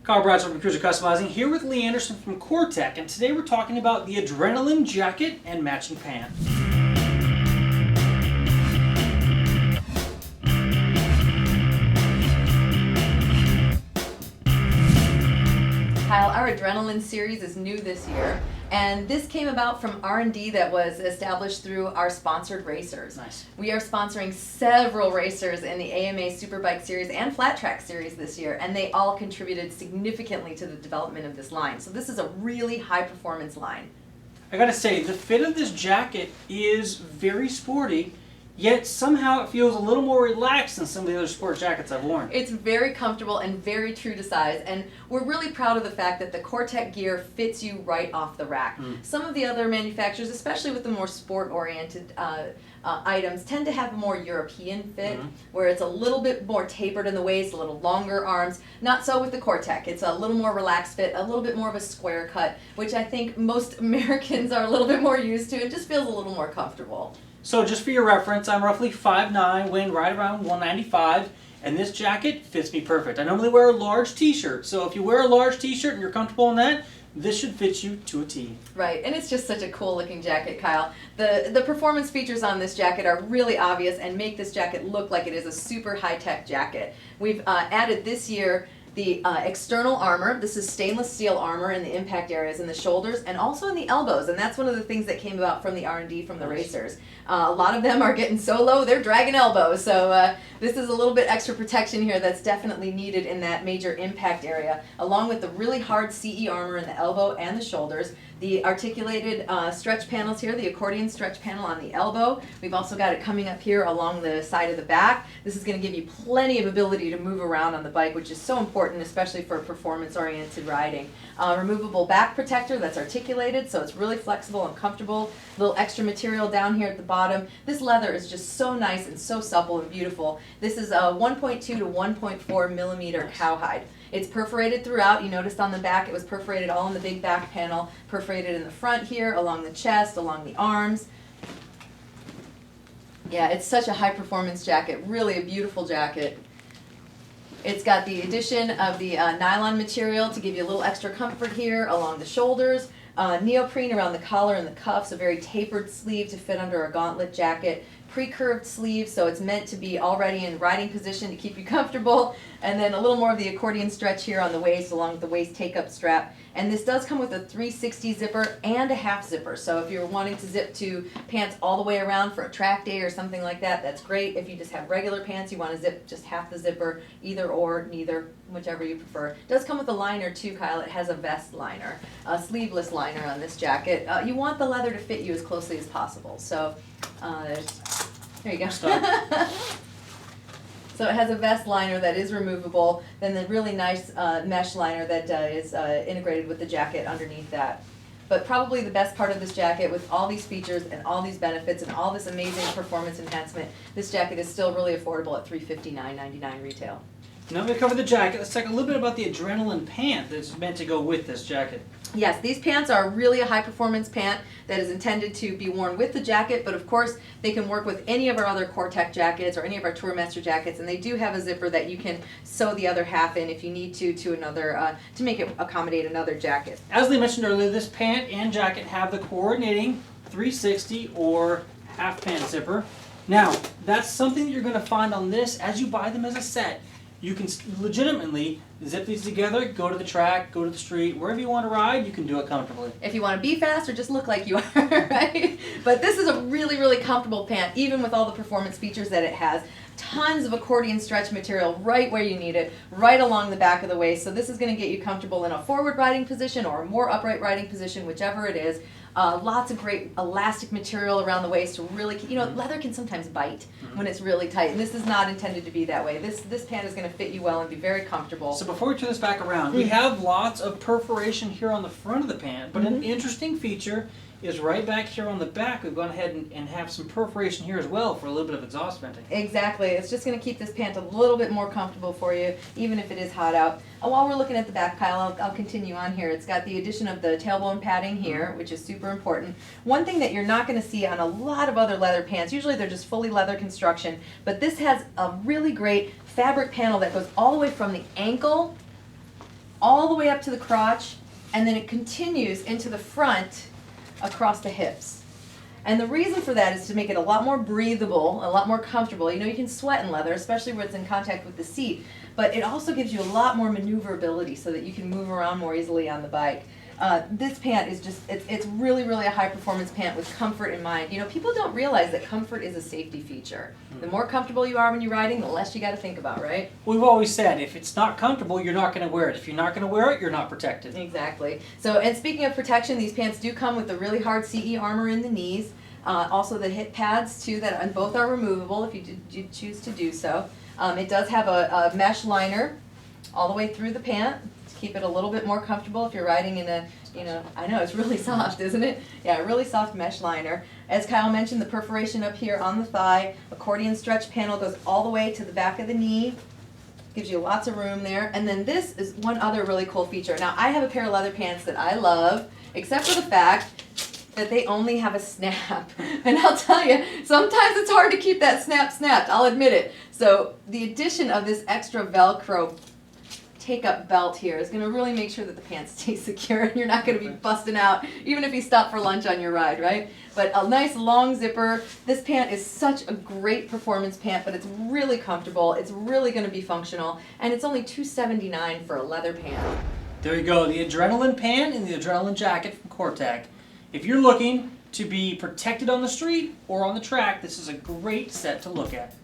Kyle Bradford from Cruiser Customizing here with Lee Anderson from Cortech, and today we're talking about the Adrenaline jacket and matching pant. Kyle, our Adrenaline series is new this year, and this came about from R&D that was established through our sponsored racers. Nice. We are sponsoring several racers in the AMA Superbike Series and Flat Track Series this year, and they all contributed significantly to the development of this line. So this is a really high performance line. I gotta say, the fit of this jacket is very sporty, yet somehow it feels a little more relaxed than some of the other sport jackets I've worn. It's very comfortable and very true to size, and we're really proud of the fact that the Cortech gear fits you right off the rack. Some of the other manufacturers, especially with the more sport-oriented items, tend to have a more European fit, where it's a little bit more tapered in the waist, a little longer arms. Not so with the Cortech. It's a little more relaxed fit, a little bit more of a square cut, which I think most Americans are a little bit more used to. It just feels a little more comfortable. So just for your reference, I'm roughly 5'9", weighing right around 195, and this jacket fits me perfect. I normally wear a large t-shirt, so if you wear a large t-shirt and you're comfortable in that, this should fit you to a T. Right, and it's just such a cool looking jacket, Kyle. The performance features on this jacket are really obvious and make this jacket look like it is a super high-tech jacket. We've added this year the external armor. This is stainless steel armor in the impact areas in the shoulders and also in the elbows, and that's one of the things that came about from the R&D from the racers. A lot of them are getting so low they're dragging elbows, so this is a little bit extra protection here that's definitely needed in that major impact area, along with the really hard CE armor in the elbow and the shoulders. The articulated stretch panels here, the accordion stretch panel on the elbow. We've also got it coming up here along the side of the back. This is going to give you plenty of ability to move around on the bike, which is so important, especially for performance-oriented riding. Removable back protector that's articulated, so it's really flexible and comfortable. Little extra material down here at the bottom. This leather is just so nice and so supple and beautiful. This is a 1.2 to 1.4 millimeter cowhide. It's perforated throughout. You noticed on the back it was perforated all in the big back panel, perforated in the front here, along the chest, along the arms. Yeah, it's such a high performance jacket, really a beautiful jacket. It's got the addition of the nylon material to give you a little extra comfort here along the shoulders. Neoprene around the collar and the cuffs, a very tapered sleeve to fit under a gauntlet jacket. Pre-curved sleeve, so it's meant to be already in riding position to keep you comfortable. And then a little more of the accordion stretch here on the waist along with the waist take-up strap. And this does come with a 360 zipper and a half zipper. So if you're wanting to zip to pants all the way around for a track day or something like that, that's great. If you just have regular pants, you want to zip just half the zipper, either or, neither, whichever you prefer. It does come with a liner too, Kyle. It has a vest liner, a sleeveless liner on this jacket. You want the leather to fit you as closely as possible. So there you go. So it has a vest liner that is removable, then the really nice mesh liner that is integrated with the jacket underneath that. But probably the best part of this jacket, with all these features and all these benefits and all this amazing performance enhancement, this jacket is still really affordable at $359.99 retail. Now that we covered the jacket, let's talk a little bit about the Adrenaline Pant that's meant to go with this jacket. Yes, these pants are really a high-performance pant that is intended to be worn with the jacket, but of course they can work with any of our other Cortech jackets or any of our Tourmaster jackets, and they do have a zipper that you can sew the other half in if you need to another to make it accommodate another jacket. As Lee mentioned earlier, this pant and jacket have the coordinating 360 or half pant zipper. Now, that's something that you're going to find on this as you buy them as a set. You can legitimately zip these together, go to the track, go to the street, wherever you want to ride, you can do it comfortably. If you want to be fast or just look like you are, right? But this is a really, really comfortable pant, even with all the performance features that it has. Tons of accordion stretch material right where you need it, right along the back of the waist. So this is going to get you comfortable in a forward riding position or a more upright riding position, whichever it is. Lots of great elastic material around the waist to really, leather can sometimes bite when it's really tight, and this is not intended to be that way. This pant is going to fit you well and be very comfortable. So before we turn this back around, we have lots of perforation here on the front of the pant, but an interesting feature is right back here on the back. We've gone ahead and have some perforation here as well for a little bit of exhaust venting. Exactly. It's just going to keep this pant a little bit more comfortable for you, even if it is hot out. While we're looking at the back, Kyle, I'll continue on here. It's got the addition of the tailbone padding here, which is super important. One thing that you're not going to see on a lot of other leather pants, usually they're just fully leather construction, but this has a really great fabric panel that goes all the way from the ankle all the way up to the crotch, and then it continues into the front across the hips. And the reason for that is to make it a lot more breathable, a lot more comfortable. You know, you can sweat in leather, especially where it's in contact with the seat, but it also gives you a lot more maneuverability so that you can move around more easily on the bike. This pant is just, it's really, really a high performance pant with comfort in mind. You know, people don't realize that comfort is a safety feature. The more comfortable you are when you're riding, the less you got to think about, right? We've always said, if it's not comfortable, you're not going to wear it. If you're not going to wear it, you're not protected. Exactly. So, and speaking of protection, these pants do come with the really hard CE armor in the knees. Also the hip pads too, that and both are removable if you choose to do so. It does have a mesh liner all the way through the pant to keep it a little bit more comfortable if you're riding in a, you know, I know it's really soft, isn't it? Yeah, a really soft mesh liner. As Kyle mentioned, the perforation up here on the thigh, accordion stretch panel goes all the way to the back of the knee. Gives you lots of room there. And then this is one other really cool feature. Now I have a pair of leather pants that I love, except for the fact that they only have a snap. And I'll tell you, sometimes it's hard to keep that snap snapped, I'll admit it. So the addition of this extra Velcro take-up belt here is gonna really make sure that the pants stay secure and you're not gonna be busting out, even if you stop for lunch on your ride, right? But a nice long zipper. This pant is such a great performance pant, but it's really comfortable, it's really gonna be functional, and it's only $279 for a leather pant. There you go, the Adrenaline Pant and the Adrenaline Jacket from Cortech. If you're looking to be protected on the street or on the track, this is a great set to look at.